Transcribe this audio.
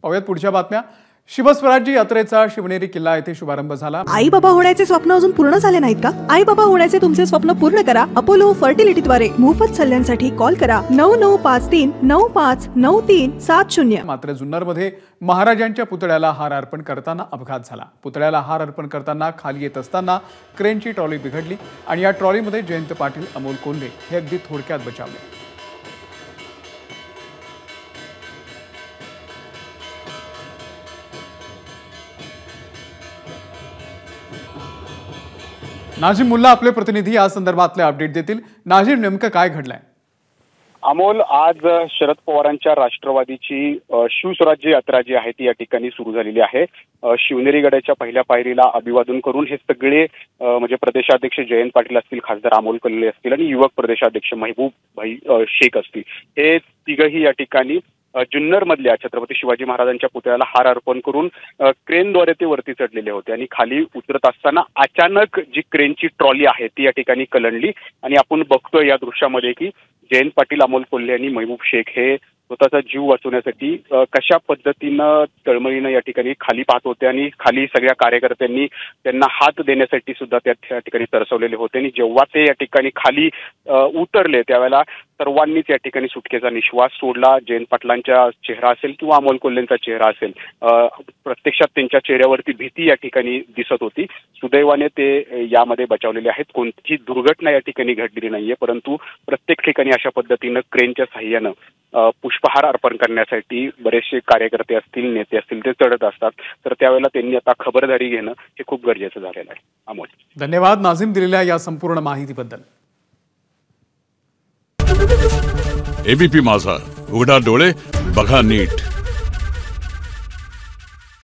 पाहूयात पुढच्या बातम्या। शिवस्वराज्य यात्रेचा शिवनेरी किल्ला येथे शुभारंभ झाला। आई बाबा होण्याचे स्वप्न अजून पूर्ण झाले नाहीत का? आई बाबा होण्याचे तुमचे स्वप्न पूर्ण करा अपोलो फर्टिलिटीद्वारे। मोफत सल्ल्यांसाठी कॉल करा 9953959370। मात्र जुन्नरमध्ये महाराजांच्या पुतळ्याला हार अर्पण करताना अपघात झाला। पुतळ्याला हार अर्पण करताना खाली येत असताना क्रेनची ट्रॉली बिघडली आणि या ट्रॉलीमध्ये जयंत पाटील, अमोल कोल्हे हे अगदी थोडक्यात बचावले। नाझीम मुल्ला आपले प्रतिनिधी या संदर्भातले अपडेट देतील। नाझीम, नेमकं काय घडलंय? अमोल, आज शरद पवारांच्या राष्ट्रवादीची शिवस्वराज्य यात्रा जी आहे ती या ठिकाणी सुरू झालेली आहे। शिवनेरी गडाच्या पहिल्या पायरीला अभिवादन करून हे सगळे म्हणजे प्रदेशाध्यक्ष जयंत पाटील असतील, खासदार अमोल कोल्हे असतील आणि युवक प्रदेशाध्यक्ष महबूब भाई शेख असतील, हे तिघही या ठिकाणी जुन्नर मधल्या छत्रपती शिवाजी महाराजांच्या पुतळ्याला हार अर्पण करून क्रेनद्वारे ते वरती चढलेले होते आणि खाली उतरत असताना अचानक जी क्रेनची ट्रॉली आहे ती या ठिकाणी कलंडली आणि आपण बघतोय या दृश्यामध्ये की जयंत पाटील, अमोल कोल्हे आणि महबूब शेख हे स्वतःचा जीव वाचवण्यासाठी कशा पद्धतीनं तळमळीनं या ठिकाणी खाली पाहत होते आणि खाली सगळ्या कार्यकर्त्यांनी त्यांना हात देण्यासाठी सुद्धा त्या ठिकाणी तरसवलेले होते आणि जेव्हा ते या ठिकाणी खाली उतरले त्यावेळेला सर्वांनीच या ठिकाणी सुटकेचा निश्वास सोडला। जयंत पाटलांचा चेहरा असेल किंवा अमोल कोल्हेंचा चेहरा असेल, प्रत्यक्षात त्यांच्या चेहऱ्यावरती भीती या ठिकाणी दिसत होती। सुदैवाने ते यामध्ये बचावलेले आहेत। कोणतीही दुर्घटना या ठिकाणी घडलेली नाहीये, परंतु प्रत्येक ठिकाणी अशा पद्धतीनं क्रेनच्या साह्यानं पुष्पहार अर्पण करण्यासाठी बरेचसे कार्यकर्ते असतील, नेते असतील, ते चढत असतात। तर त्यावेळेला त्यांनी आता खबरदारी घेणं हे खूप गरजेचं झालेलं आहे। अमोल, धन्यवाद नाझीम दिलेल्या या संपूर्ण माहितीबद्दल। एबीपी माझा, उघडा डोळे बघा नीट।